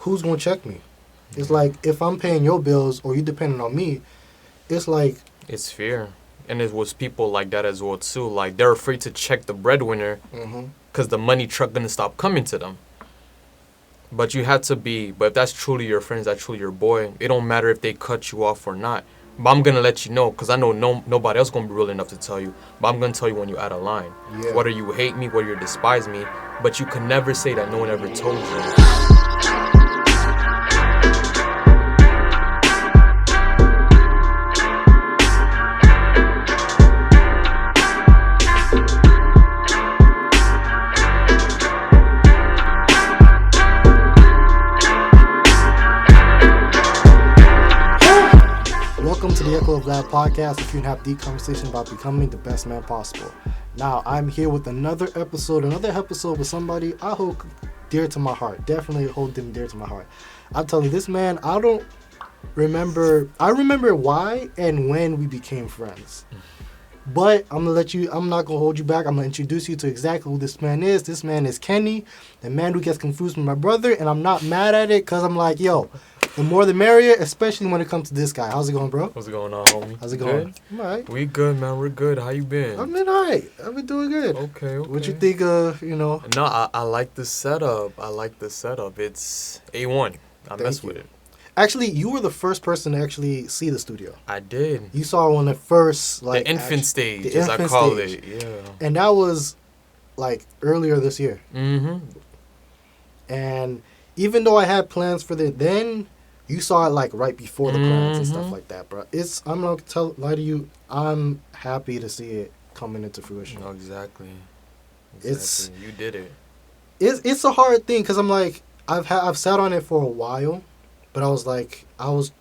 who's gonna check me? It's like if I'm paying your bills or you depending on me, it's like It's fear. And it was people like that as well too. Like they're afraid to check the breadwinner because the money truck gonna stop coming to them. But you had to be. But if that's truly your friends, that's truly your boy. It don't matter if they cut you off or not. But I'm gonna let you know because I know nobody else gonna be real enough to tell you. But I'm gonna tell you when you out of line. Yeah. Whether you hate me, whether you despise me, but you can never say that no one ever told you. Welcome to the Echo of Lab podcast, if you can have deep conversation about becoming the best man possible. Now, I'm here with another episode with somebody I hold dear to my heart. Definitely hold them dear to my heart. I'll tell you, this man, I remember why and when we became friends. But I'm not going to hold you back. I'm going to introduce you to exactly who this man is. This man is Kenny, the man who gets confused with my brother, and I'm not mad at it because I'm like, yo, the more the merrier, especially when it comes to this guy. How's it going, bro? What's going on, homie? How's it going? Good? I'm all right. We good, man. We're good. How you been? I've been all right. I've been doing good. Okay. What you think of, No, I like the setup. It's A1. I mess with it. Actually, you were the first person to actually see the studio. I did. You saw it on the first, The infant stage, as I call it. Yeah. And that was, earlier this year. Mm-hmm. And even though I had plans for then, you saw it, right before the plans and stuff like that, bro. I'm not going to lie to you, I'm happy to see it coming into fruition. No, exactly. You did it. It's a hard thing, because I'm I've sat on it for a while. But I was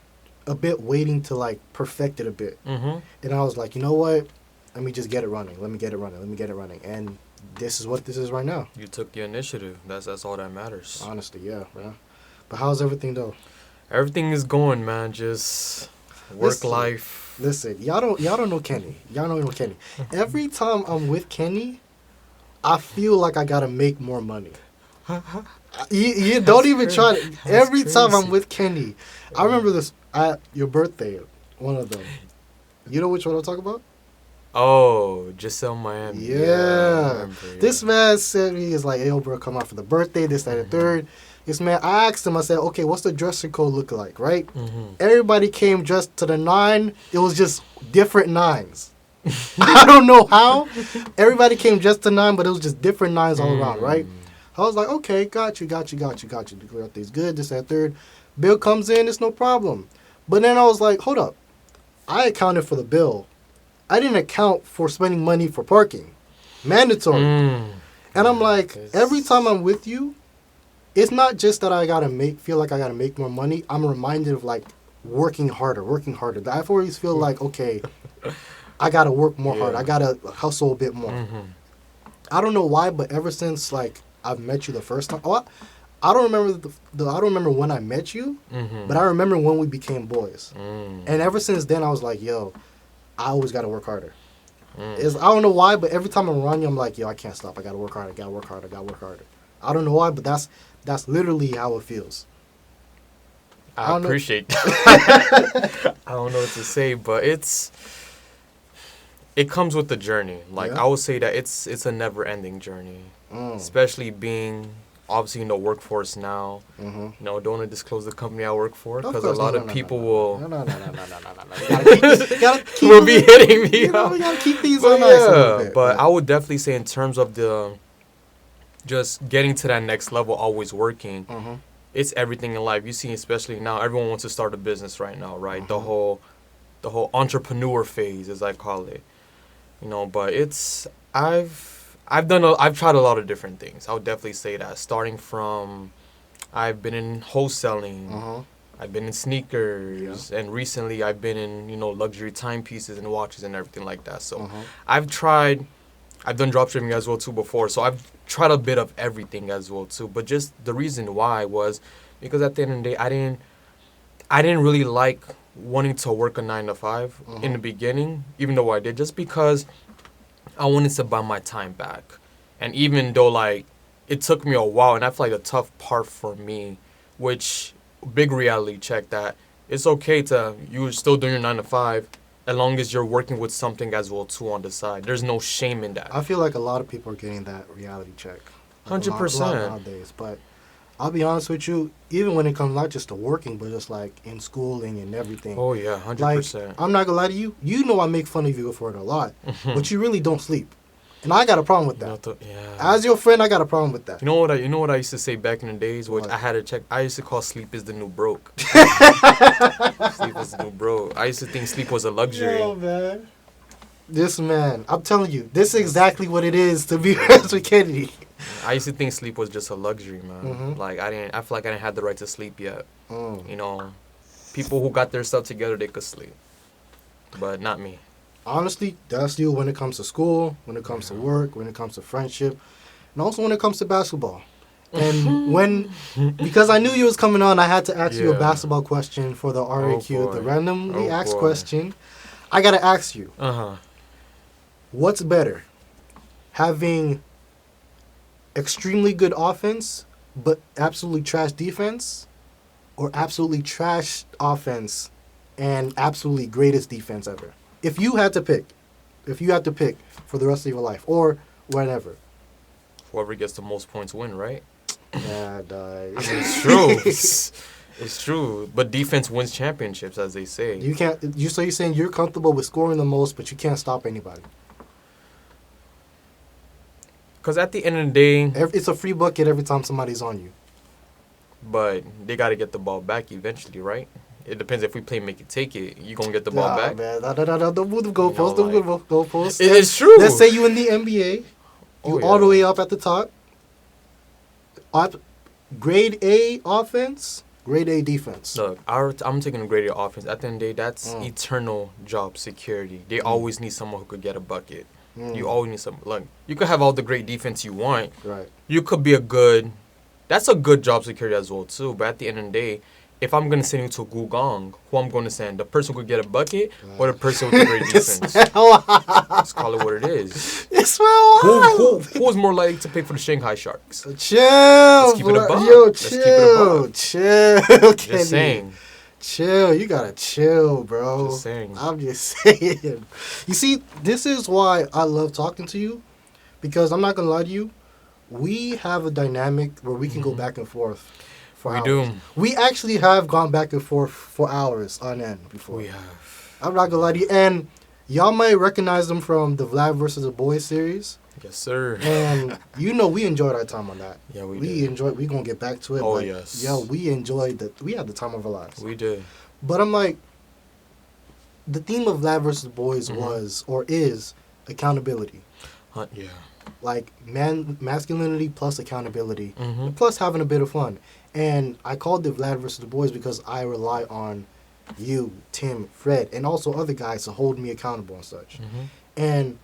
a bit waiting to perfect it a bit. Mm-hmm. And I was like, you know what? Let me just get it running. Let me get it running. And this is what this is right now. You took the initiative. That's all that matters. Honestly, yeah, man. But how's everything though? Everything is going, man. Just work life. Listen, y'all don't know Kenny. Y'all don't know Kenny. Every time I'm with Kenny, I feel like I gotta make more money. You don't even try to. Every time I'm with Kenny, I remember this at your birthday, one of them. You know which one I'm talking about? Oh, Giselle Miami. Yeah. This man said he is like, yo, bro, come out for the birthday, this, that, and third. This man, I asked him, I said, okay, what's the dressing code look like, right? Mm-hmm. Everybody came dressed to the 9. It was just different 9s. I don't know how. Everybody came dressed to 9, but it was just different 9s all around, right? I was like, okay, got you. The birthday's good, this, that, third. Bill comes in, it's no problem. But then I was like, hold up. I accounted for the bill. I didn't account for spending money for parking. Mandatory. And I'm like, every time I'm with you, it's not just that I feel like I gotta make more money. I'm reminded of working harder. I always feel like, okay, I gotta work more hard. I gotta hustle a bit more. Mm-hmm. I don't know why, but ever since I've met you the first time. Oh, I don't remember I don't remember when I met you, but I remember when we became boys. And ever since then, I was like, yo, I always got to work harder. I don't know why, but every time I'm around you, I'm like, yo, I can't stop. I got to work harder. I don't know why, but that's literally how it feels. I appreciate that. I don't know what to say, but it comes with the journey. I would say that it's a never-ending journey. Especially being obviously in the workforce now. Don't want to disclose the company I work for because a lot of people will will be hitting me. We gotta keep these on nice a little bit. But I would definitely say in terms of the just getting to that next level, always working. It's everything in life. You see, especially now, everyone wants to start a business right now, right? The whole entrepreneur phase, as I call it. But I've tried a lot of different things. I would definitely say that. Starting from, I've been in wholesaling. I've been in sneakers. And recently I've been in, luxury timepieces and watches and everything like that. So I've done dropshipping as well too before. So I've tried a bit of everything as well too. But just the reason why was because at the end of the day, I didn't really like wanting to work a 9 to 5 in the beginning, even though I did, just because I wanted to buy my time back. And even though it took me a while, and I feel like the tough part for me which big reality check that it's okay to you're still doing your 9 to 5 as long as you're working with something as well too on the side. There's no shame in that. I feel like a lot of people are getting that reality check. Like, 100%. a lot nowadays. But I'll be honest with you, even when it comes not just to working, but just like in schooling and everything. Oh yeah, Like, 100%. I'm not gonna lie to you. You know I make fun of you for it a lot, but you really don't sleep, and I got a problem with that. Yeah. As your friend, I got a problem with that. You know what I used to say back in the days, which What? I had to check. I used to call sleep is the new broke. Sleep is the new broke. I used to think sleep was a luxury. Yo, man. This man, I'm telling you, this is exactly what it is to be friends with Kennedy. I used to think sleep was just a luxury, man. Mhm. Like I feel like I didn't have the right to sleep yet. Mm. You know, people who got their stuff together, they could sleep, but not me. Honestly, that's you when it comes to school, when it comes to work, when it comes to friendship, and also when it comes to basketball. And because I knew you was coming on, I had to ask you a Yeah. basketball question for the RAQ, the boy. randomly Oh, asked boy. question. I gotta ask you, Uh-huh. what's better, having extremely good offense but absolutely trash defense, or absolutely trash offense and absolutely greatest defense ever? If you had to pick for the rest of your life or whatever. Whoever gets the most points win, right? Yeah, It's true. It's true. But defense wins championships, as they say. you can't. So you're saying you're comfortable with scoring the most, but you can't stop anybody. Because at the end of the day, It's a free bucket every time somebody's on you. but they got to get the ball back eventually, right? It depends if we play make it take it. You going to get the ball back? Man, don't move the goalpost. You know, Don't move the goalpost. It's true. Let's say you in the NBA, you Oh, all the yeah. way up at the top. Grade A offense, grade A defense. Look, I'm taking a graded offense. At the end of the day, that's Mm. eternal job security. They always need someone who could get a bucket. Mm. You always need some. Like, you could have all the great defense you want. Right. You could be a good. That's a good job security as well too. But at the end of the day, if I'm gonna send you to Gugong, who I'm gonna send? The person who could get a bucket or the person with the great defense? Let's call it what it is. It's wild. Who's more likely to pay for the Shanghai Sharks? Chill, keep it a bro. buck. Yo, Let's keep it a chill, buck. chill. Kenny. Just saying. Chill. You gotta chill, bro. Just saying. I'm just saying. You see, this is why I love talking to you, because I'm not gonna lie to you. We have a dynamic where we can go back and forth. For We hours. do. We actually have gone back and forth for hours on end before. We have. I'm not gonna lie to you. And y'all might recognize them from the Vlad versus the Boys series. Yes, sir. And you know we enjoyed our time on that. Yeah, we We did. enjoyed. We gonna get back to it. Oh, but, yes. Yo, we enjoyed that. We had the time of our lives. We did. But I'm like, the theme of Vlad versus the Boys Mhm. was or is accountability. Yeah. Like masculinity plus accountability, Mm-hmm. plus having a bit of fun. And I called it Vlad versus the Boys because I rely on you, Tim, Fred, and also other guys to hold me accountable and such. Mm-hmm. And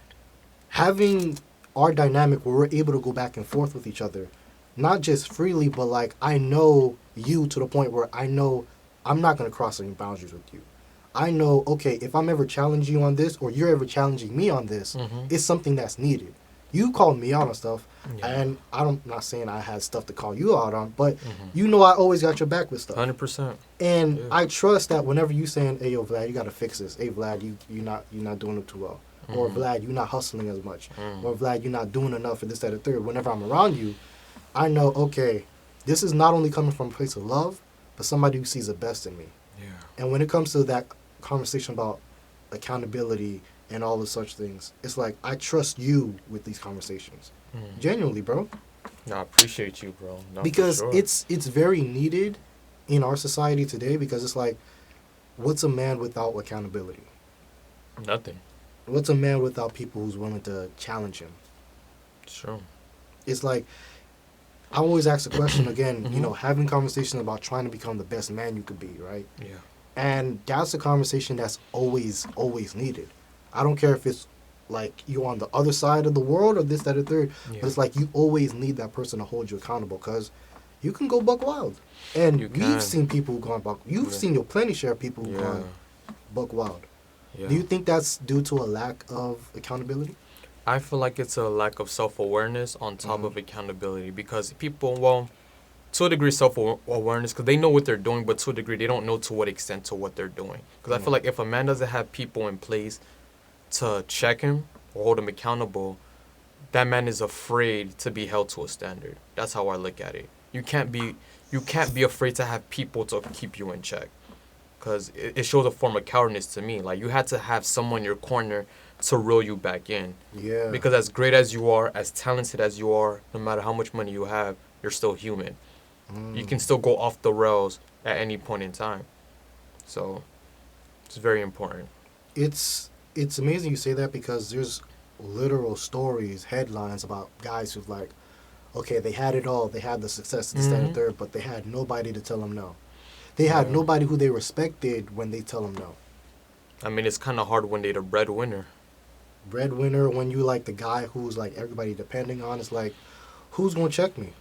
having our dynamic where we're able to go back and forth with each other, not just freely, but like I know you to the point where I know I'm not going to cross any boundaries with you. I know, okay, if I'm ever challenging you on this or you're ever challenging me on this, Mm-hmm. it's something that's needed. You called me out on stuff, Yeah. and I'm not saying I had stuff to call you out on, but Mhm. you know I always got your back with stuff. 100%. And Yeah. I trust that whenever you saying, "Hey, yo, Vlad, you gotta fix this. Hey, Vlad, you're not doing it too well," or Mhm. "Vlad, you're not hustling as much," Mm. or "Vlad, you're not doing enough for this, that, or third." Whenever I'm around you, I know, okay, this is not only coming from a place of love, but somebody who sees the best in me. Yeah. And when it comes to that conversation about accountability and all of such things, it's like I trust you with these conversations. Mm. Genuinely, bro. No, I appreciate you, bro. No, for Because sure. it's very needed in our society today, because it's like, what's a man without accountability? Nothing. What's a man without people who's willing to challenge him? Sure. It's like, I always ask the question again, you Mhm. know, having conversations about trying to become the best man you could be, right? Yeah. And that's a conversation that's always needed. I don't care if it's like you're on the other side of the world or this, that, or third, Yeah. but it's like you always need that person to hold you accountable, because you can go buck wild. And You we've can. seen people who've gone buck. You've Yeah. seen your plenty share of people who've Yeah. gone buck wild. Yeah. Do you think that's due to a lack of accountability? I feel like it's a lack of self-awareness on top Mhm. of accountability because people, well, to a degree self-awareness, because they know what they're doing, but to a degree they don't know to what extent to what they're doing. Because I feel like if a man doesn't have people in place to check him or hold him accountable, that man is afraid to be held to a standard. That's how I look at it. You can't be afraid to have people to keep you in check, because it shows a form of cowardice to me. Like, you had to have someone in your corner to reel you back in. Yeah. Because as great as you are, as talented as you are, no matter how much money you have, you're still human. You can still go off the rails at any point in time. So it's very important. It's amazing you say that, because there's literal stories, headlines about guys who've like, okay, they had it all, they had the success, this, that, and third, but they had nobody to tell them no. They had nobody who they respected when they tell them no. I mean, it's kind of hard when they're the breadwinner. Breadwinner, when you like the guy who's like everybody depending on, it's like, who's gonna check me?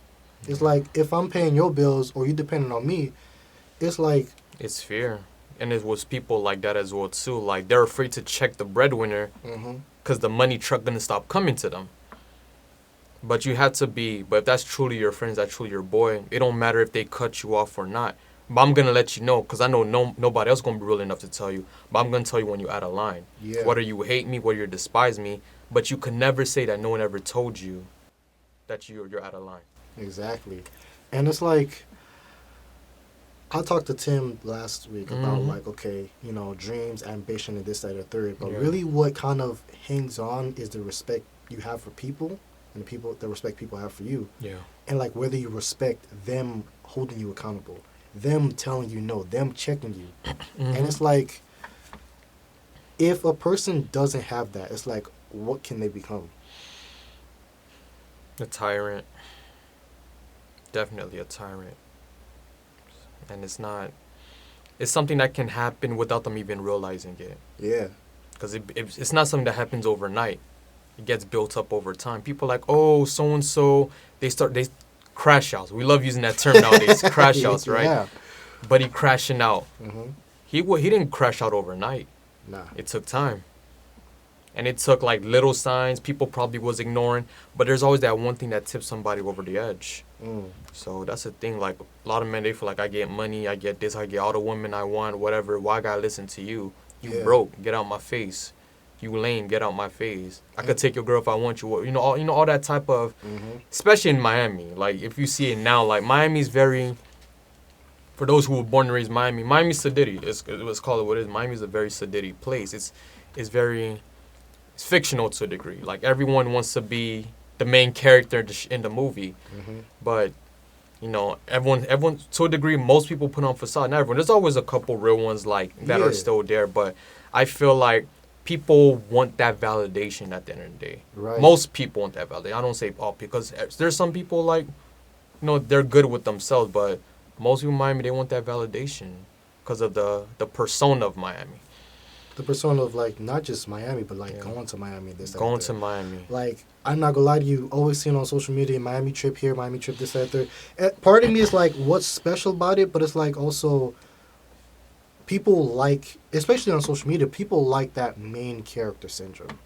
It's like, if I'm paying your bills or you depending on me, it's like... It's fear. And it was people like that as well, too. Like, they're afraid to check the breadwinner because the money truck going to stop coming to them. But you have to be... But if that's truly your friends, that's truly your boy, it don't matter if they cut you off or not. But I'm going to let you know, because I know nobody else going to be real enough to tell you. But I'm going to tell you when you're out of line. Yeah. Whether you hate me, whether you despise me, but you can never say that no one ever told you that you're out of line. Exactly. And it's like, I talked to Tim last week about like, okay, you know, dreams, ambition, and this, that, and the third. But really what kind of hangs on is the respect you have for people and the respect people have for you. Yeah. And like whether you respect them holding you accountable, them telling you no, them checking you. And it's like, if a person doesn't have that, it's like, what can they become? A tyrant. Definitely a tyrant. And it's something that can happen without them even realizing it. Yeah. Because it's not something that happens overnight. It gets built up over time. People are like, oh, so-and-so, they crash outs. We love using that term nowadays, crash outs, right? Yeah. But he crashing out. He didn't crash out overnight. Nah. It took time. And it took like little signs people probably was ignoring. But there's always that one thing that tips somebody over the edge. So that's the thing. Like, a lot of men, they feel like, I get money, I get this, I get all the women I want, whatever. Why I gotta listen to you? You broke. Get out my face. You lame. Get out my face. I could take your girl if I want you. You know all that type of, especially in Miami. Like, if you see it now, like, Miami's very, for those who were born and raised in Miami, Miami's sedity. Let's call it what it is. Miami's a very sedity place. It's fictional to a degree. Like, everyone wants to be the main character in the movie. But, you know, everyone, to a degree, most people put on facade. Not everyone. There's always a couple real ones, like, that are still there. But I feel like people want that validation at the end of the day. Right. Most people want that validation. I don't say all, because there's some people, like, you know, they're good with themselves. But most people in Miami, they want that validation because of the persona of Miami. The persona of, like, not just Miami, but, like, going to Miami, this, that, Going that. to Miami. Like, I'm not gonna lie to you, always seeing on social media, Miami trip here, Miami trip this, that, third. And part of me is like, what's special about it? But it's like, also, people like, especially on social media, people like that main character syndrome.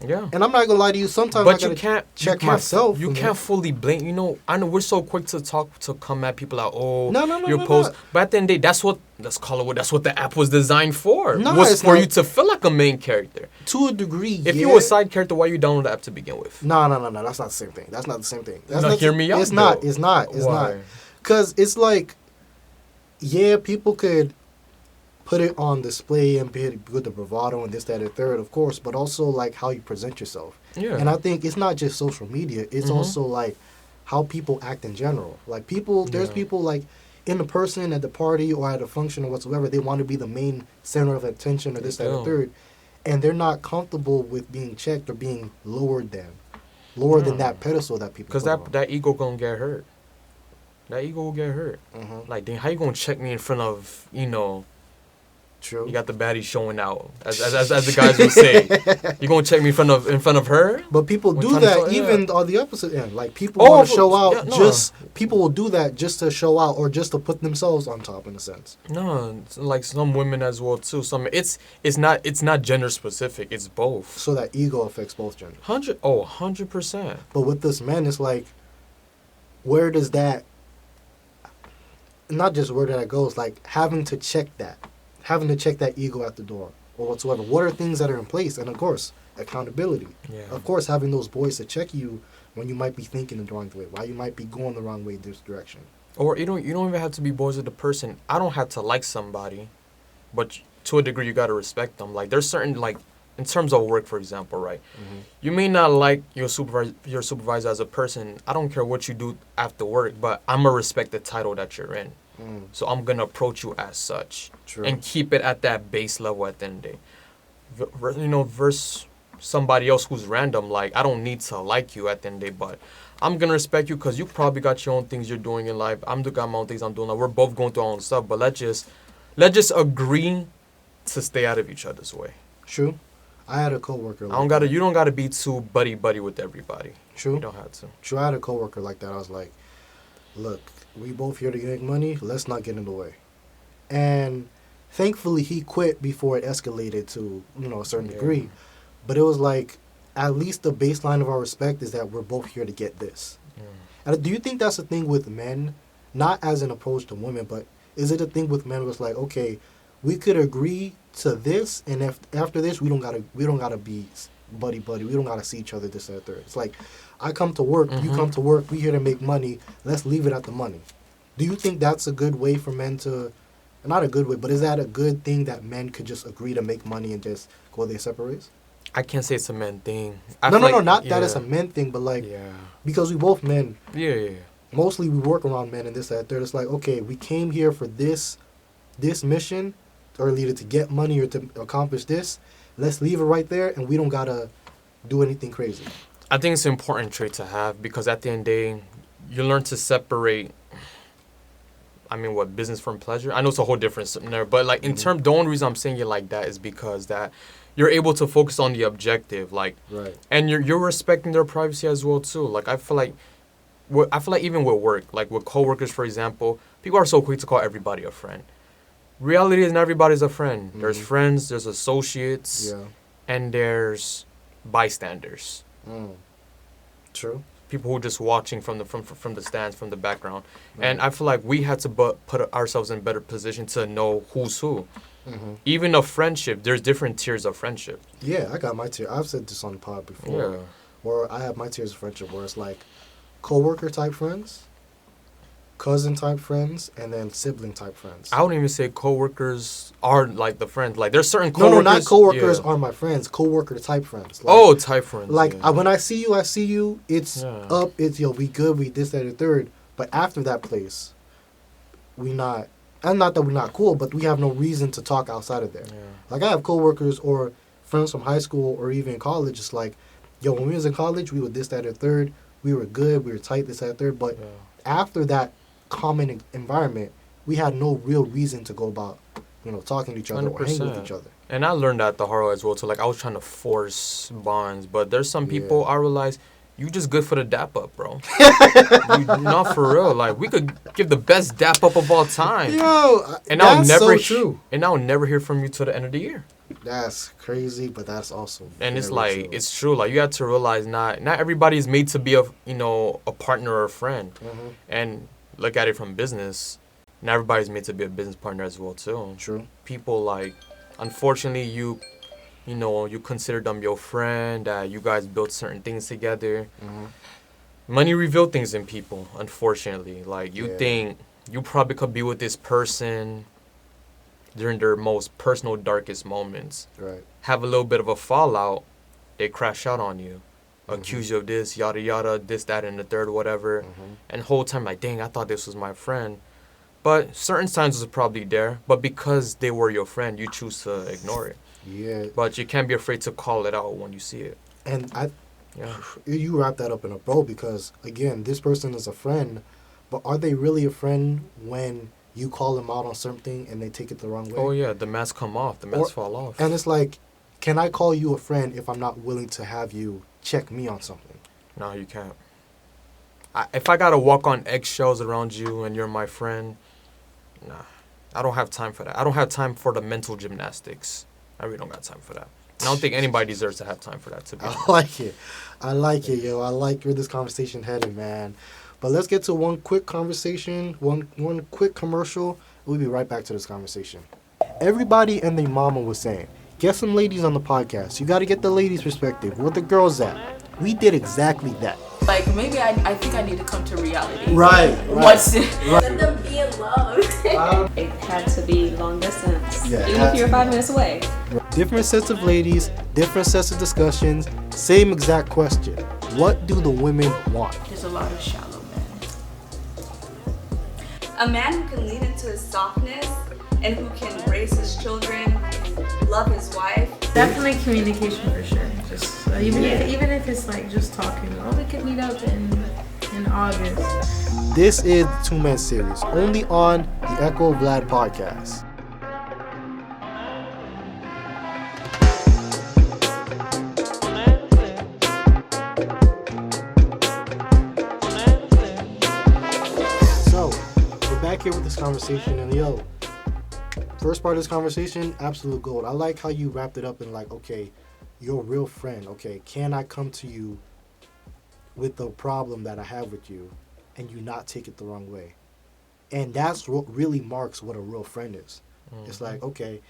Yeah. And I'm not gonna lie to you, sometimes But I gotta check myself. You can't fully blame. You know, I know we're so quick to come at people like, oh, No, your post. But at the end of the day, that's what the app was designed for. No, was it's for not. you to feel like a main character. To a degree, If you were a side character, why you download the app to begin with? No, that's not the same thing. That's not the same thing. That's No, not hear me out, It's not. though. It's not. Why? Because it's like, yeah, people could put it on display and be good the bravado and this, that, and third, of course, but also like how you present yourself. Yeah. And I think it's not just social media. It's also like how people act in general. Like there's people like in the person at the party or at a function or whatsoever, they want to be the main center of attention or this, that, and third. And they're not comfortable with being checked or being lower than that pedestal that people Because that ego gonna get hurt. That ego will get hurt. Like, dang, how you gonna check me in front of, you know, True. you got the baddie showing out, as the guys would say. You gonna check me in front of her? But people When do trying to that show- even on the opposite end. Like, people want to show out people will do that just to show out or just to put themselves on top, in a sense. No, it's like some women as well too. It's not gender specific. It's both. So that ego affects both genders. 100%. But with this men, it's like, where does that not just where that goes, like having to check that ego at the door or whatsoever. What are things that are in place? And of course, accountability. Yeah. Of course, having those boys to check you when you might be thinking the wrong way, why you might be going the wrong way this direction. Or you don't even have to be boys with the person. I don't have to like somebody, but to a degree you gotta respect them. Like there's certain like in terms of work, for example, right? Mm-hmm. You may not like your supervisor as a person. I don't care what you do after work, but I'm gonna respect the title that you're in. So I'm gonna approach you as such True. and keep it at that base level at the end of the day. Versus somebody else who's random. Like I don't need to like you at the end of the day, but I'm gonna respect you because you probably got your own things you're doing in life. I'm got my own things I'm doing. Like, we're both going through our own stuff, but let's just agree to stay out of each other's way. True. I had a coworker. You don't gotta be too buddy with everybody. True. You don't have to. True. I had a coworker like that. I was like, look, we both here to make money. Let's not get in the way. And thankfully, he quit before it escalated to a certain degree. But it was like, at least the baseline of our respect is that we're both here to get this. And do you think that's a thing with men, not as an approach to women, but is it a thing with men where it's like, okay, we could agree to this, and if after this we don't gotta be buddy. We don't gotta see each other this and that third. It's like, I come to work, you come to work, we here to make money. Let's leave it at the money. Do you think that's a good way for men to, not a good way, but is that a good thing that men could just agree to make money and just go their separate ways? I can't say it's a men thing. No, not that it's a men thing, but like, yeah, because we both men. Yeah. Mostly we work around men and this, that, third. It's like, okay, we came here for this mission, or either to get money or to accomplish this. Let's leave it right there, and we don't gotta do anything crazy. I think it's an important trait to have because at the end of the day, you learn to separate. I mean, what, business from pleasure? I know it's a whole different scenario, but like in terms, the only reason I'm saying it like that is because that you're able to focus on the objective, like, right, and you're respecting their privacy as well too. Like I feel like even with work, like with coworkers, for example, people are so quick to call everybody a friend. Reality is not everybody's a friend. There's friends, there's associates, and there's bystanders. True. People who are just watching from the stands, from the background. And I feel like we had to put ourselves in a better position to know who's who. Even a friendship, there's different tiers of friendship. Yeah, I got my tier. I've said this on the pod before. Yeah. Where I have my tiers of friendship where it's like coworker type friends, cousin type friends, and then sibling type friends. I wouldn't even say coworkers are like the friends. Like there's certain coworkers. No, not coworkers are my friends. Coworker type friends. Like, type friends. Like when I see you. It's up. It's we good. We this, that, and the third. But after that place, we not. And not that we're not cool, but we have no reason to talk outside of there. Yeah. Like I have coworkers or friends from high school or even college. It's like, when we was in college, we were this, that, and third. We were good. We were tight. This, that, and third. But after that common environment, we had no real reason to go about, talking to each other 100%. Or hanging with each other. And I learned that the hard way as well. So like I was trying to force bonds, but there's some people I realized you just good for the dap up, bro. Not for real. Like we could give the best dap up of all time. And that's so true. And I'll never hear from you till the end of the year. That's crazy, but that's also. And it's like true. It's true. Like you have to realize not everybody is made to be a partner or a friend. And look at it from business. Not everybody's made to be a business partner as well too. True. People like, unfortunately, you consider them your friend. You guys built certain things together. Money reveals things in people. Unfortunately, like you think you probably could be with this person during their most personal, darkest moments. Right. Have a little bit of a fallout. They crash out on you. Accuse you of this, yada yada, this, that, and the third, whatever. And the whole time, like, dang, I thought this was my friend. But certain signs was probably there. But because they were your friend, you choose to ignore it. Yeah. But you can't be afraid to call it out when you see it. And you wrap that up in a bow because, again, this person is a friend. But are they really a friend when you call them out on something and they take it the wrong way? Oh, yeah. The masks come off. The masks fall off. And it's like, can I call you a friend if I'm not willing to have you check me on something? No, you can't. If I got to walk on eggshells around you and you're my friend, nah. I don't have time for that. I don't have time for the mental gymnastics. I really don't got time for that. I don't think anybody deserves to have time for that, to be honest. I like it, yo. I like where this conversation headed, man. But let's get to one quick conversation, one quick commercial. We'll be right back to this conversation. Everybody and their mama was saying, get some ladies on the podcast. You got to get the ladies' perspective. Where the girls at? We did exactly that. Like, maybe I think I need to come to reality. Right. What's it? Let them be in love. It had to be long distance, Yeah, even if you were 5 minutes away. Different sets of ladies, different sets of discussions, same exact question. What do the women want? There's a lot of shallow men. A man who can lean into his softness and who can raise his children, who can love his wife. Definitely communication for sure. Just even if it's like just talking. Oh, we could meet up in August. This is the Two Men series, only on the Echo Vlad podcast. So, we're back here with this conversation, and yo, first part of this conversation, absolute gold. I like how you wrapped it up in like, okay, you're a real friend. Okay, can I come to you with the problem that I have with you and you not take it the wrong way? And that's what really marks what a real friend is. It's like, okay,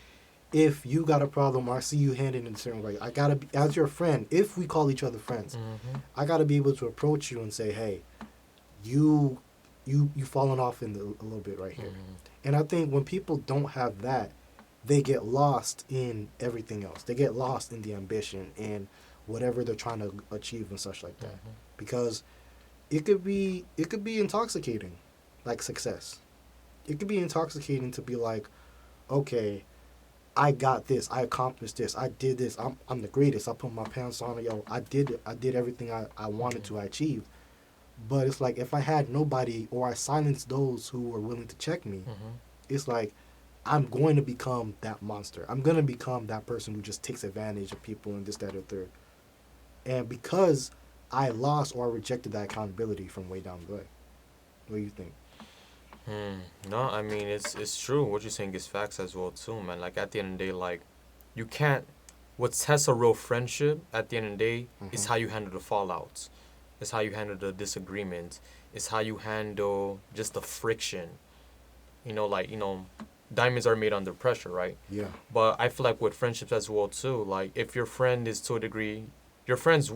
if you got a problem or I see you handling it in a certain way, I gotta be, as your friend, if we call each other friends, I gotta be able to approach you and say, hey, you falling off in a little bit right here. And I think when people don't have that, they get lost in everything else. They get lost in the ambition and whatever they're trying to achieve and such like that. Because it could be intoxicating, like success. It could be intoxicating to be like, okay, I got this, I accomplished this, I did this, I'm the greatest, I put my pants on, yo, I did everything I wanted to, I achieved. But it's like, if I had nobody or I silenced those who were willing to check me, it's like, I'm going to become that monster. I'm going to become that person who just takes advantage of people and this, that, or third. And because I lost or rejected that accountability from way down the way. What do you think? No, I mean, it's true. What you're saying is facts as well, too, man. Like, at the end of the day, like, you can't... What tests a real friendship, at the end of the day, is how you handle the fallouts. It's how you handle the disagreements. It's how you handle just the friction. Diamonds are made under pressure, right? Yeah. But I feel like with friendships as well, too, like, if your friend is to a degree... Your friends,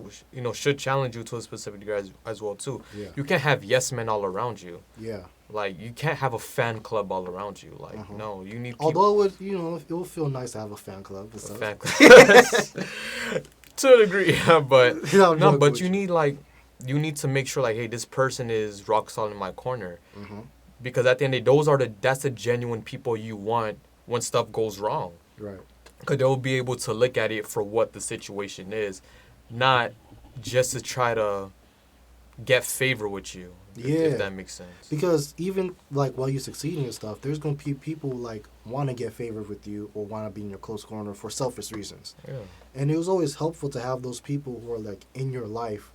should challenge you to a specific degree as well, too. Yeah. You can't have yes men all around you. Yeah. Like, you can't have a fan club all around you. Like, no, you need people. Although it would feel nice to have a fan club. And stuff. Fan club. To a degree, but but you need to make sure, like, hey, this person is rock solid in my corner. Because at the end of the day, that's the genuine people you want when stuff goes wrong. Right. Because they'll be able to look at it for what the situation is, not just to try to get favor with you. If that makes sense. Because even like while you're succeeding and stuff, there's gonna be people like want to get favored with you or want to be in your close corner for selfish reasons. Yeah. And it was always helpful to have those people who are like in your life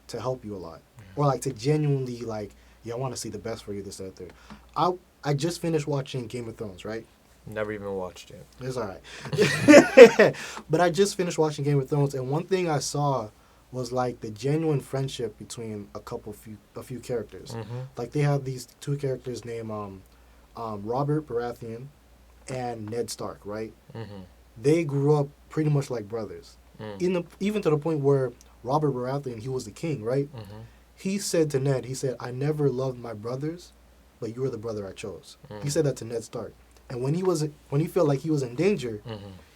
to help you a lot, or like to genuinely like, yeah, I want to see the best for you. This, that, there. I just finished watching Game of Thrones, right? Never even watched it. It's all right. But I just finished watching Game of Thrones, and one thing I saw was like the genuine friendship between a few characters. Like they have these two characters named Robert Baratheon and Ned Stark, right? They grew up pretty much like brothers. Even to the point where Robert Baratheon, he was the king, right? He said to Ned, he said, I never loved my brothers, but you were the brother I chose. He said that to Ned Stark. And when he felt like he was in danger,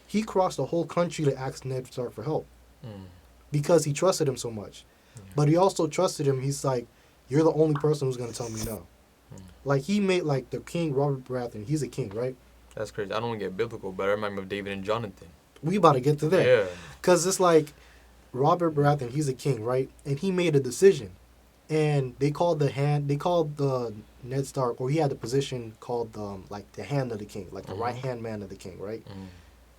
he crossed the whole country to ask Ned Stark for help. Because he trusted him so much. But he also trusted him. He's like, you're the only person who's going to tell me no. Like, he made, like, the king, Robert Baratheon, he's a king, right? That's crazy. I don't want to get biblical, but I remind me of David and Jonathan. We about to get to that. Yeah. Because it's like, Robert Baratheon, he's a king, right? And he made a decision. And they called the Ned Stark, or he had a position called, like, the hand of the king, like the right-hand man of the king, right?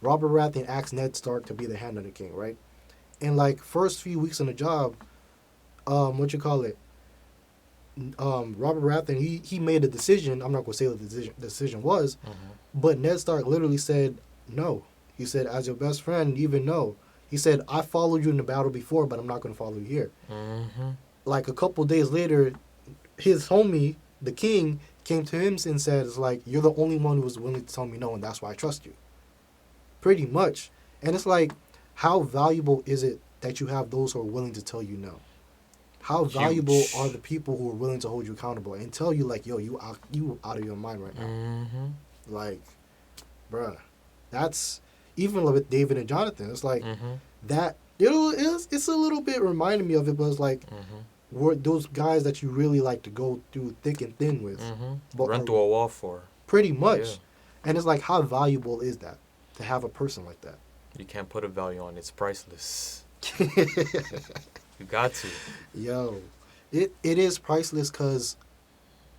Robert Baratheon asked Ned Stark to be the hand of the king, right? And, like, first few weeks on the job, Robert Baratheon, he made a decision. I'm not going to say what the decision was, but Ned Stark literally said no. He said, as your best friend, even no. He said, I followed you in the battle before, but I'm not going to follow you here. Like, a couple days later, his homie, the king, came to him and said, "It's like you're the only one who was willing to tell me no, and that's why I trust you." Pretty much, and it's like, how valuable is it that you have those who are willing to tell you no? How valuable Huge. are the people who are willing to hold you accountable and tell you like, "Yo, you out of your mind right now." Mm-hmm. Like, bruh, that's even with David and Jonathan. It's like Mm-hmm. that. It's a little bit reminding me of it, but it's like were those guys that you really like to go through thick and thin with, but Run are through a wall for. pretty much. Yeah. And it's like, how valuable is that to have a person like that? You can't put a value on it. It's priceless. You got to. Yo, it is priceless because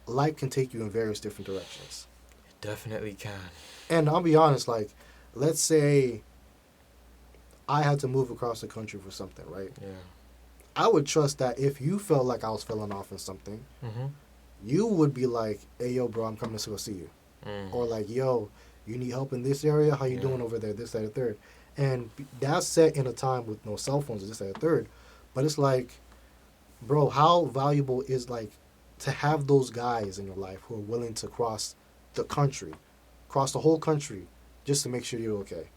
life can take you in various different directions. It definitely can. And I'll be honest, like, let's say I had to move across the country for something, right? Yeah. I would trust that if you felt like I was falling off in something, Mm-hmm. you would be like, "Hey, yo, bro, I'm coming to go see you." Or like, "Yo, you need help in this area? How you Yeah. doing over there? This, that, and the third." And that's set in a time with no cell phones, this, that, and the third. But it's like, bro, how valuable is like to have those guys in your life who are willing to cross the country, cross the whole country, just to make sure you're okay.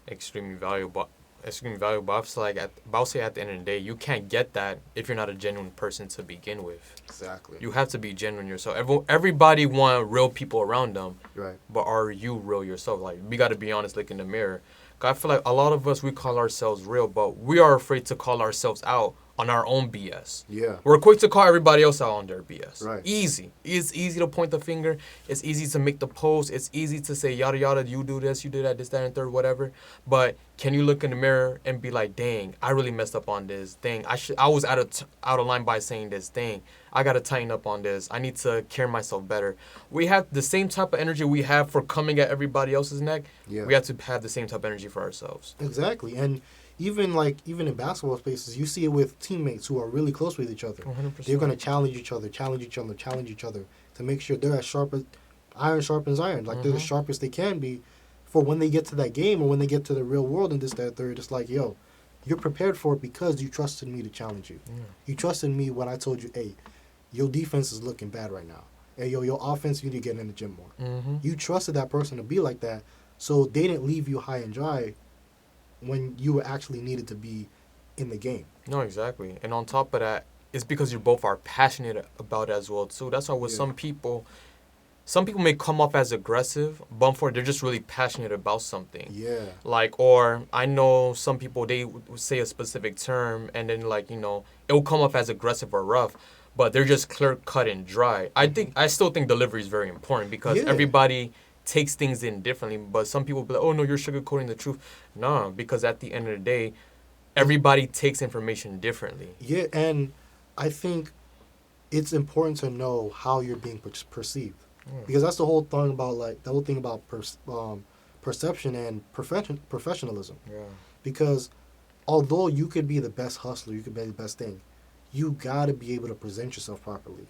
Extremely valuable. Extremely valuable. I was like, I'll say at the end of the day, you can't get that if you're not a genuine person to begin with. Exactly. You have to be genuine yourself. Everybody want real people around them, Right. but are you real yourself? Like, we got to be honest, look in the mirror. 'Cause I feel like a lot of us, we call ourselves real, but we are afraid to call ourselves out on our own BS. Yeah. We're quick to call everybody else out on their BS. Right. Easy. It's easy to point the finger. It's easy to make the post. It's easy to say yada yada. You do this, you do that, this, that, and third, whatever. But can you look in the mirror and be like, dang, I really messed up on this. Dang, I was out of line by saying this. Dang, I gotta tighten up on this. I need to carry myself better. We have the same type of energy we have for coming at everybody else's neck. Yeah. We have to have the same type of energy for ourselves. Exactly. And even in basketball spaces, you see it with teammates who are really close with each other. 100%. They're gonna challenge each other to make sure they're as sharp as iron sharpens iron. Like they're the sharpest they can be for when they get to that game or when they get to the real world and this, that, third. It's like, yo, you're prepared for it because you trusted me to challenge you. Yeah. You trusted me when I told you, hey, your defense is looking bad right now. Hey, yo, your offense, you need to get in the gym more. Mm-hmm. You trusted that person to be like that, so they didn't leave you high and dry when you were actually needed to be in the game. No, exactly. And on top of that, it's because you both are passionate about it as well too. That's why with Yeah. some people may come off as aggressive, but for they're just really passionate about something. Yeah. Like, or I know some people, they would say a specific term and then like, it'll come off as aggressive or rough, but they're just clear cut and dry. I still think delivery is very important because Yeah. everybody takes things in differently, but some people be like, oh no, you're sugarcoating the truth. No, because at the end of the day, everybody takes information differently. Yeah, and I think it's important to know how you're being perceived. Because that's the whole thing about perception and professionalism. Yeah. Because although you could be the best hustler, you could be the best thing, you gotta be able to present yourself properly.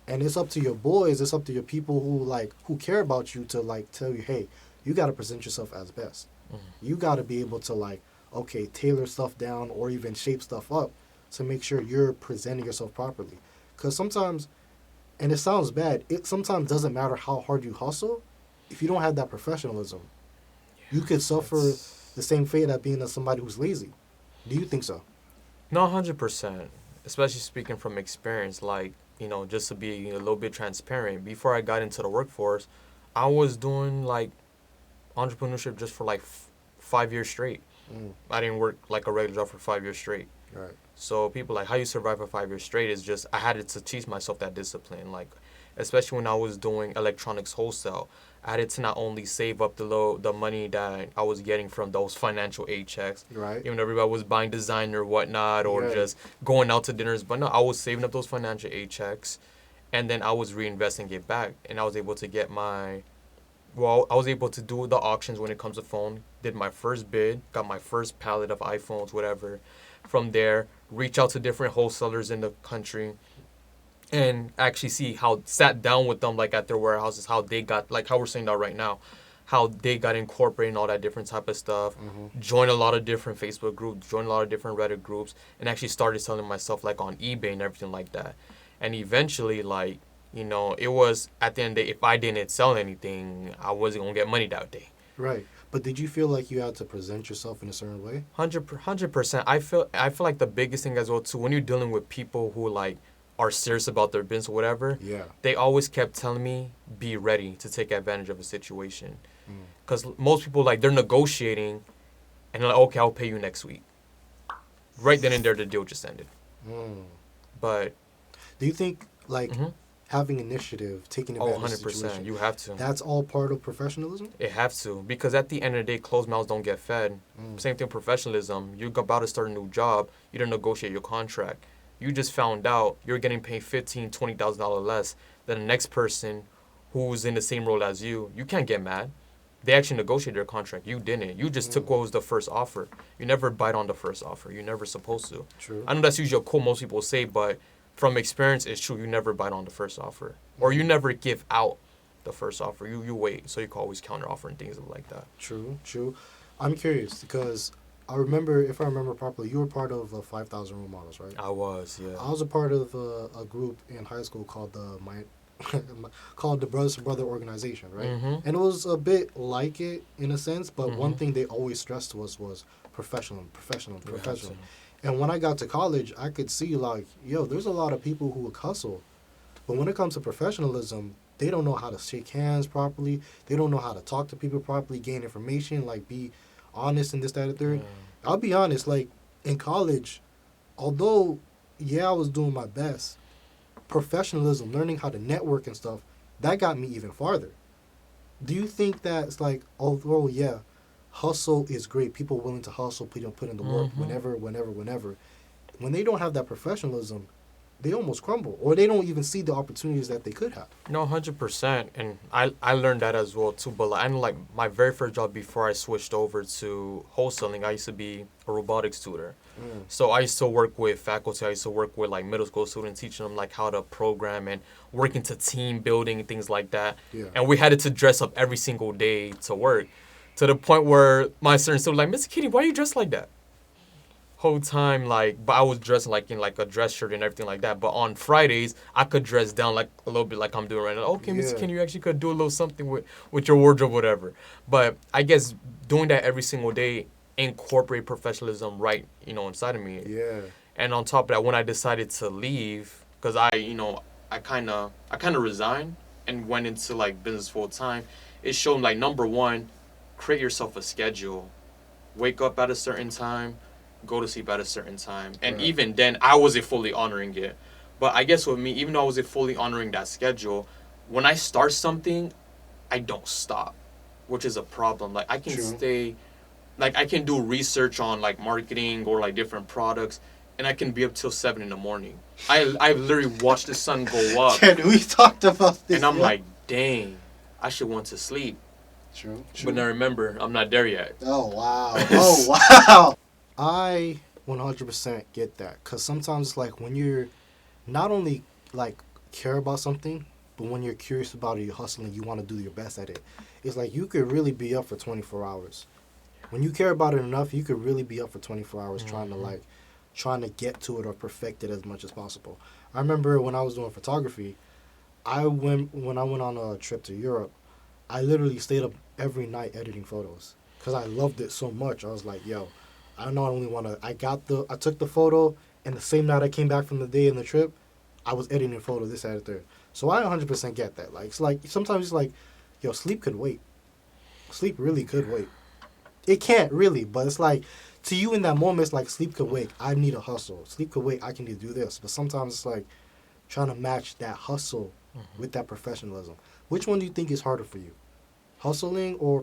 And it's up to your boys, it's up to your people who care about you to tell you, hey, you gotta present yourself as best. You gotta be able to tailor stuff down or even shape stuff up to make sure you're presenting yourself properly. Because sometimes, and it sounds bad, it sometimes doesn't matter how hard you hustle, if you don't have that professionalism, you could suffer the same fate as being somebody who's lazy. Do you think so? No, 100%. Especially speaking from experience, just to be a little bit transparent. Before I got into the workforce, I was doing entrepreneurship just for 5 years straight. I didn't work like a regular job for 5 years straight. Right. So people how you survive for 5 years straight is just, I had to teach myself that discipline. Especially when I was doing electronics wholesale, I had to not only save up the money that I was getting from those financial aid checks. Right. Even though everybody was buying designer or whatnot or Right. just going out to dinners. But no, I was saving up those financial aid checks and then I was reinvesting it back. And I was able to get I was able to do the auctions when it comes to phone, did my first bid, got my first pallet of iPhones, whatever. From there, reach out to different wholesalers in the country and actually sat down with them at their warehouses, how they got, how we're saying that right now, how they got incorporated in all that different type of stuff, joined a lot of different Facebook groups, joined a lot of different Reddit groups, and actually started selling myself on eBay and everything like that. And eventually, like, you know, it was at the end of the day, if I didn't sell anything, I wasn't gonna get money that day. Right. But did you feel like you had to present yourself in a certain way? 100%. I feel like the biggest thing as well too, when you're dealing with people who like are serious about their business or whatever, Yeah. they always kept telling me, be ready to take advantage of a situation. Mm. Because most people, like, they're negotiating and they're like, okay, I'll pay you next week. Right then and there, the deal just ended. Mm. But, Do you think like mhm. having initiative, taking Oh, advantage of the 100%. situation, You have to. that's all part of professionalism? It have to. Because at the end of the day, closed mouths don't get fed. Mm. Same thing, professionalism. You're about to start a new job. You didn't negotiate your contract. You just found out you're getting paid $15,000, $20,000 less than the next person who's in the same role as you. You can't get mad. They actually negotiated their contract. You didn't. You just took what was the first offer. You never bite on the first offer. You're never supposed to. True. I know that's usually a quote most people say, but from experience, it's true. You never bite on the first offer. Or you never give out the first offer. You wait. So you can always counter offer and things like that. True. True. I'm curious because I remember, if I remember properly, you were part of 5,000 Role Models, right? I was, yeah. I was a part of a group in high school called called the Brothers to Brother organization, right? Mhm. And it was a bit like it in a sense, but one Mhm. thing they always stressed to us was professional. You have to. And when I got to college, I could see like, yo, there's a lot of people who would hustle, but when it comes to professionalism, they don't know how to shake hands properly. They don't know how to talk to people properly, gain information, like be honest and this, that, and third. Yeah. I'll be honest, like in college, although yeah, I was doing my best, professionalism, learning how to network and stuff, that got me even farther. Do you think that it's like, although yeah, hustle is great, people willing to hustle, put in the work Mhm. whenever, when they don't have that professionalism, they almost crumble, or they don't even see the opportunities that they could have. No, 100%. And I learned that as well, too. But I know, like, my very first job before I switched over to wholesaling, I used to be a robotics tutor. So I used to work with faculty. I used to work with, like, middle school students, teaching them, like, how to program and working to team building and things like that. Yeah. And we had to dress up every single day to work, to the point where my students were like, Mr. Kitty, why are you dressed like that? Whole time, like, but I was dressed like in like a dress shirt and everything like that. But on Fridays, I could dress down like a little bit like I'm doing right now. Okay, Mr. Yeah. Ken, you actually could do a little something with your wardrobe, whatever. But I guess doing that every single day incorporate professionalism right, inside of me. Yeah. And on top of that, when I decided to leave, because I kind of resigned and went into like business full time, it showed like number one, create yourself a schedule, wake up at a certain time, go to sleep at a certain time. And Right. even then, I wasn't fully honoring it. But I guess with me, even though I wasn't fully honoring that schedule, when I start something, I don't stop, which is a problem. Like, I can True. stay, like, I can do research on, like, marketing or, like, different products, and I can be up till 7 in the morning. I literally watch the sun go up, Ken, we talked about this. and I'm yeah. like, dang, I should want to sleep. True. But now remember, I'm not there yet. Oh wow! Oh wow! I 100% get that, cause sometimes it's like when you're not only like care about something, but when you're curious about it, you're hustling, you want to do your best at it. It's like you could really be up for 24 hours. When you care about it enough, you could really be up for 24 hours trying to get to it or perfect it as much as possible. I remember when I was doing photography, when I went on a trip to Europe, I literally stayed up every night editing photos because I loved it so much. I was like, yo, I not only want to, I took the photo, and the same night I came back from the day in the trip, I was editing photo, this, that, and third. So I 100% get that. Like, it's like, sometimes it's like, yo, sleep could wait. Sleep really could wait. It can't really, but it's like, to you in that moment, it's like, sleep could wait. I need a hustle. Sleep could wait. I can do this. But sometimes it's like trying to match that hustle with that professionalism. Which one do you think is harder for you? Hustling or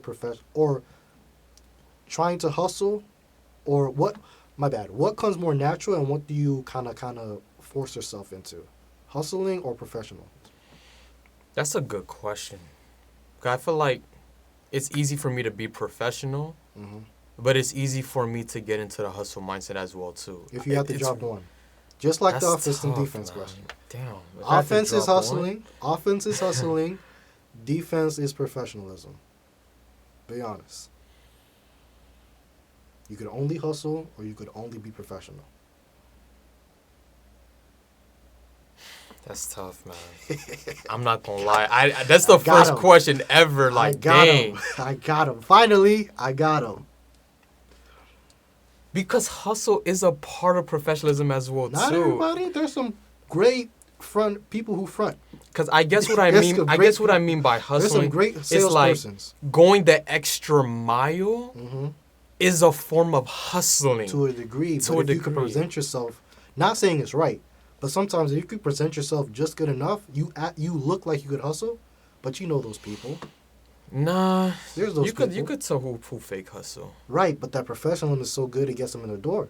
trying to hustle, or what? My bad. What comes more natural, and what do you kind of force yourself into? Hustling or professional? That's a good question. 'Cause I feel like it's easy for me to be professional, Mm-hmm. but it's easy for me to get into the hustle mindset as well too. If you have to It's- drop one, just like the that's offense and tough, defense man. question. Damn. if I have to Offense is drop one- hustling. Offense is hustling. Defense is professionalism. Be honest. You could only hustle, or you could only be professional. That's tough, man. I'm not gonna lie. That's the got first him. question ever. Like, I got dang. him. I got him. Finally, I got him. Because hustle is a part of professionalism as well, Not too. everybody. There's some great front people who front. Because I guess what I There's mean. some I great guess what I people. mean by There's some hustling great is like salespersons. going the extra mile Mm-hmm. is a form of hustling. To a degree. To But a if you can degree. present yourself, not saying it's right, but sometimes if you could present yourself just good enough, you look like you could hustle, but you know those people. Nah, There's those you people. could tell who fake hustle. Right, but that professionalism is so good it gets them in the door.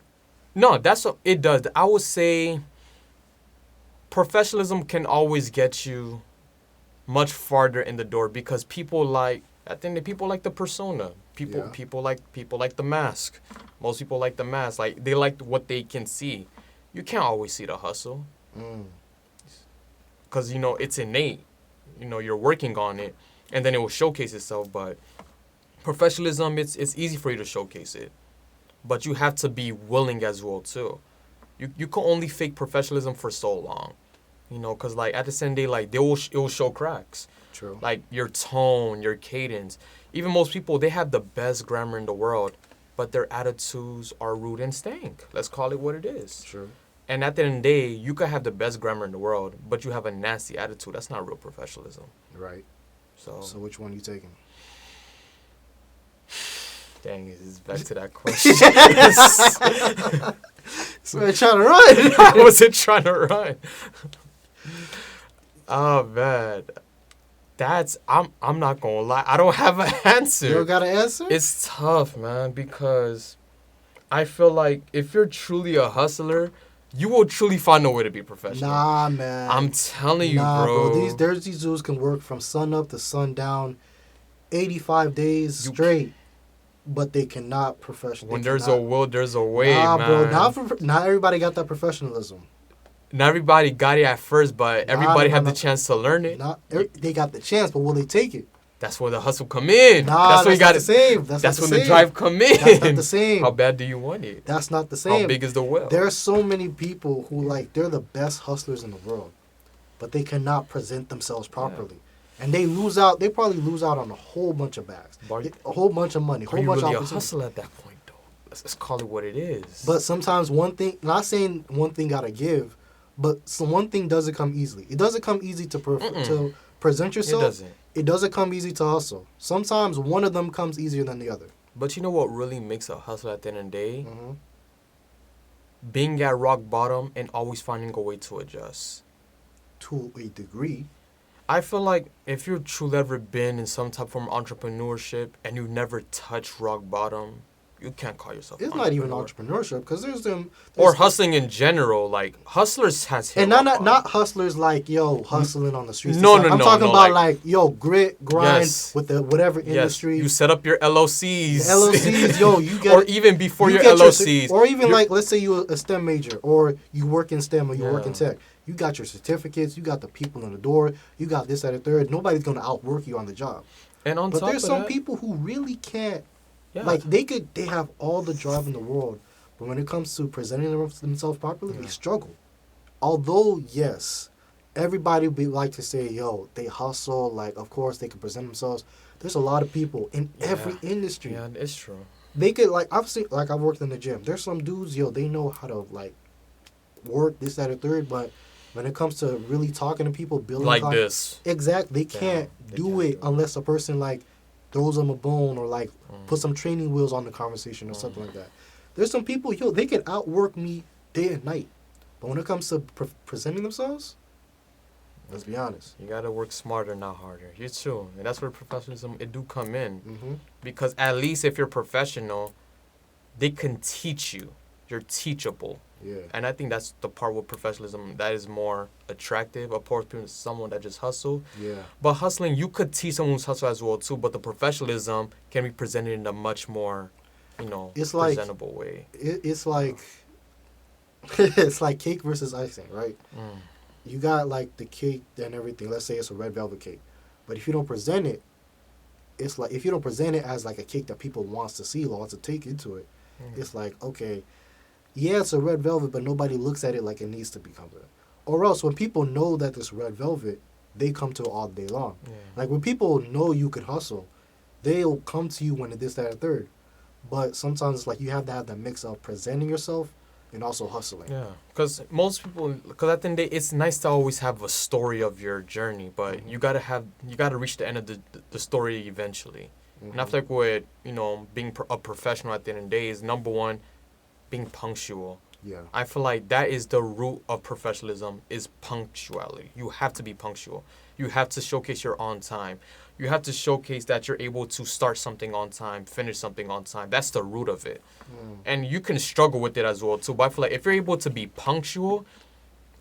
No, that's what it does. I would say professionalism can always get you much farther in the door because people like I think that people like the persona. Yeah. People like the mask. Most people like the mask. Like they like what they can see. You can't always see the hustle Mm. because you know it's innate. You know you're working on it, and then it will showcase itself. But professionalism, it's easy for you to showcase it, but you have to be willing as well too. You can only fake professionalism for so long, you know, because like at the same day, like it will show cracks. True. Like your tone, your cadence. Even most people, they have the best grammar in the world, but their attitudes are rude and stank. Let's call it what it is. True. And at the end of the day, you could have the best grammar in the world, but you have a nasty attitude. That's not real professionalism. Right. So, So which one you taking? dang, it's back to that question. So they're trying to run. I wasn't trying to run. Oh man, I'm not gonna lie. I don't have an answer. You don't got an answer? It's tough, man, because I feel like if you're truly a hustler, you will truly find a way to be professional. Nah, man. I'm telling you, nah, bro. These dudes can work from sun up to sundown, 85 days You straight, but they cannot professional. When there's a will, there's a way, nah, man. bro. Not everybody got that professionalism. Not everybody got it at first, but everybody had the nah. chance to learn it. They got the chance, but will they take it? That's where the hustle come in. Nah, that's when you not got the same. That's when not the drive come in. That's not the same. How bad do you want it? That's not the same. How big is the will? There are so many people who they're the best hustlers in the world, but they cannot present themselves properly, and they lose out. They probably lose out on a whole bunch of bags, But a whole bunch of money, a Are whole you bunch really of a opportunities. hustler at that point, though? Let's call it what it is. But sometimes one thing, not saying one thing gotta give, but one thing doesn't come easily. It doesn't come easy to present it yourself. doesn't. It doesn't come easy to hustle. Sometimes one of them comes easier than the other. But you know what really makes a hustler at the end of the day? Mm-hmm. Being at rock bottom and always finding a way to adjust. To a degree. I feel like if you've truly ever been in some type of form of entrepreneurship and you never touched rock bottom, you can't call yourself It's an not even entrepreneur. entrepreneurship because there's Or hustling in general. Like, hustlers has hit and rock not bottom. hustlers like hustling on the streets. No, It's no, I'm no, talking no, about like- grit, grind Yes. with the whatever Yes, industry. you set up your LLCs. LLCs, you get or even before you your get LLCs. or even you're- let's say you're a STEM major or you work in STEM or you work in Yeah. tech. You got your certificates. You got the people in the door. You got this, that, and third. Nobody's gonna outwork you on the job. and on But top there's of some that, people who really can't. yeah. Like they have all the drive in the world, but when it comes to presenting themselves properly, they struggle. Although yes, everybody would like to say, yo, they hustle. Like of course they can present themselves. There's a lot of people in every industry. Yeah, it's true. They could I've worked in the gym. There's some dudes, they know how to work this, that, or third, but when it comes to really talking to people, building Like this. exactly, they Yeah, can't they do can't it do it. unless a person throws them a bone or put some training wheels on the conversation or something like that. There's some people, they can outwork me day and night, but when it comes to presenting themselves, let's be honest. You gotta work smarter, not harder. You're true. And that's where professionalism, it do come in. Mm-hmm. Because at least if you're professional, they can teach you. You're teachable. Yeah. And I think that's the part with professionalism that is more attractive, opposed to someone that just hustle. Yeah. But hustling, you could teach someone who's hustle as well too, but the professionalism can be presented in a much more, It's like- presentable way. It's like it's like cake versus icing, right? Mm. You got the cake and everything. Let's say it's a red velvet cake, but if you don't present it, it's like if you don't present it as a cake that people wants to see, wants to take into it, it's like okay, yeah, it's a red velvet, but nobody looks at it like it needs to become that. Or else when people know that this red velvet, they come to it all day long. Yeah. Like when people know you could hustle, they'll come to you when it this, that, and third. But sometimes like you have to have that mix of presenting yourself and also hustling. Yeah, because most people, because at the end of the day, it's nice to always have a story of your journey, but you gotta reach the end of the story eventually. And I feel like with, being a professional at the end of the day is number one, being punctual. Yeah. I feel like that is the root of professionalism is punctuality. You have to be punctual. You have to showcase you're on time. You have to showcase that you're able to start something on time, finish something on time. That's the root of it. And you can struggle with it as well too. But I feel like if you're able to be punctual,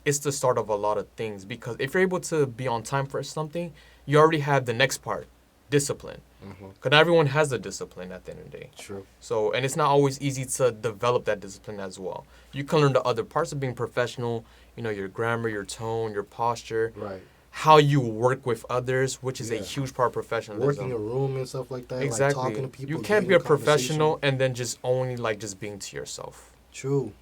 it's the start of a lot of things. Because if you're able to be on time for something, you already have the next part, discipline. Because not everyone has the discipline at the end of the day. True. So, and it's not always easy to develop that discipline as well. You can learn the other parts of being professional, your grammar, your tone, your posture, Right. how you work with others, which is a Yeah. huge part of professionalism. Working a room and stuff like that. Exactly. Like talking to people. You can't be getting a professional conversation. and then just only just being to yourself. True.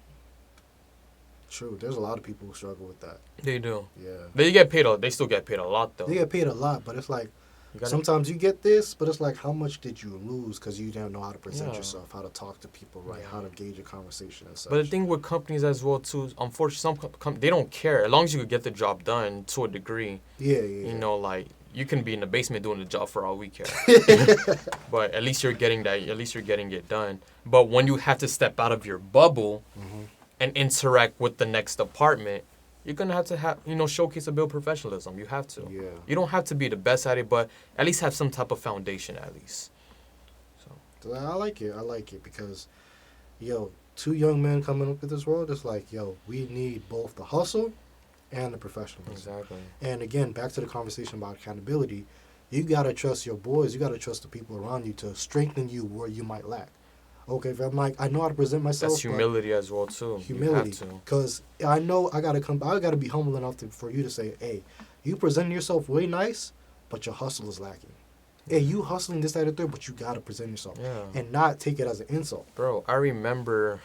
True. There's a lot of people who struggle with that. They do. Yeah. They get paid. They still get paid a lot though. They get paid a lot, but it's like You gotta- sometimes you get this, but it's like how much did you lose because you didn't know how to present Yeah. yourself, how to talk to people right, how to gauge a conversation and such. But the thing with companies as well too, unfortunately, they don't care as long as you could get the job done to a degree. yeah. You can be in the basement doing the job for all we care. But at least you're getting that. At least you're getting it done. But when you have to step out of your bubble and interact with the next department, you're gonna have to showcase a bit of professionalism. You have to. Yeah. You don't have to be the best at it, but at least have some type of foundation at least. So I like it because, two young men coming up in this world, it's like, we need both the hustle and the professionalism. Exactly. And again, back to the conversation about accountability, you gotta trust your boys, you gotta trust the people around you to strengthen you where you might lack. Okay, if I'm like, I know how to present myself. That's humility as well too. Humility, You have to. because I know I gotta be humble enough for you to say, hey, you present yourself way nice, but your hustle is lacking. Hey, you hustling this, that, or third, but you gotta present yourself Yeah. and not take it as an insult. Bro, I remember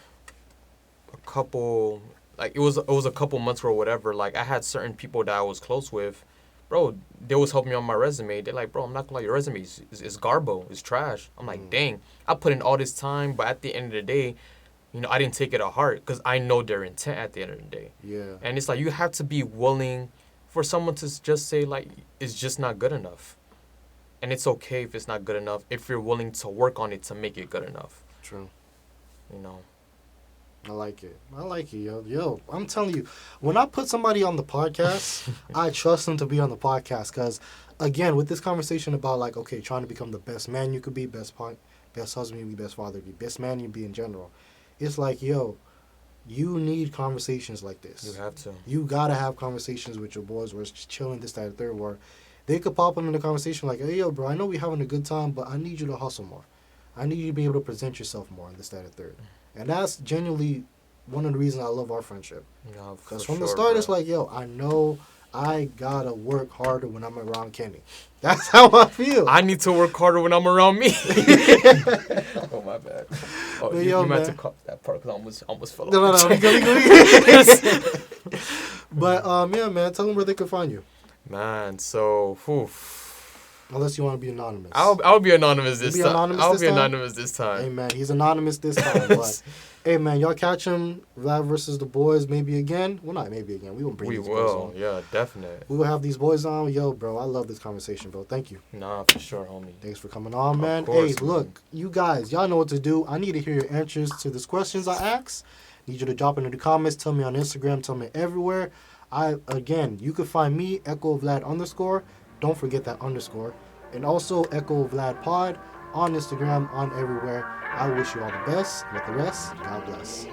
a couple, it was a couple months or whatever. Like I had certain people that I was close with, bro. They was helping me on my resume. They're like, bro, I'm not gonna lie, your resume is garbo, it's trash. I'm like, dang, I put in all this time, but at the end of the day, I didn't take it to heart because I know their intent at the end of the day. Yeah. And it's like you have to be willing for someone to just say it's just not good enough. And it's okay if it's not good enough if you're willing to work on it to make it good enough. True. I like it, yo. I'm telling you, when I put somebody on the podcast, I trust them to be on the podcast because, again, with this conversation about trying to become the best man you could be, best husband you be, best father you be, best man you be in general, it's like, you need conversations like this. You have to. You gotta have conversations with your boys where it's just chilling, this, that, and third, where they could pop them in the conversation like, hey, yo, bro, I know we're having a good time, but I need you to hustle more. I need you to be able to present yourself more, and this, that, and third. And that's genuinely one of the reasons I love our friendship. Because from the start, it's like, yo, I know I gotta work harder when I'm around Kenny. That's how I feel. I need to work harder when I'm around me. Oh, my bad. Oh, But you yo, might have man. to cut that part because I almost fell off. No, the we chair. go. But, yeah, man, tell them where they can find you. Man, so, Unless you want to be anonymous. I'll be anonymous this You'll be time. anonymous I'll this be time? anonymous this time. Hey, man, he's anonymous this time. But, hey, man, y'all catch him, Vlad versus the boys, maybe again. Well, not maybe again. We won't bring We these boys will, on. yeah, definite. We will have these boys on. Yo, bro, I love this conversation, bro. Thank you. Nah, for sure, homie. Thanks for coming on, man. course, Hey, man. look, you guys, y'all know what to do. I need to hear your answers to these questions I asked. Need you to drop into the comments. Tell me on Instagram. Tell me everywhere. Again, you can find me, Echo Vlad _. Don't forget that _. And also Echo Vlad Pod on Instagram, on everywhere. I wish you all the best. With the rest, God bless.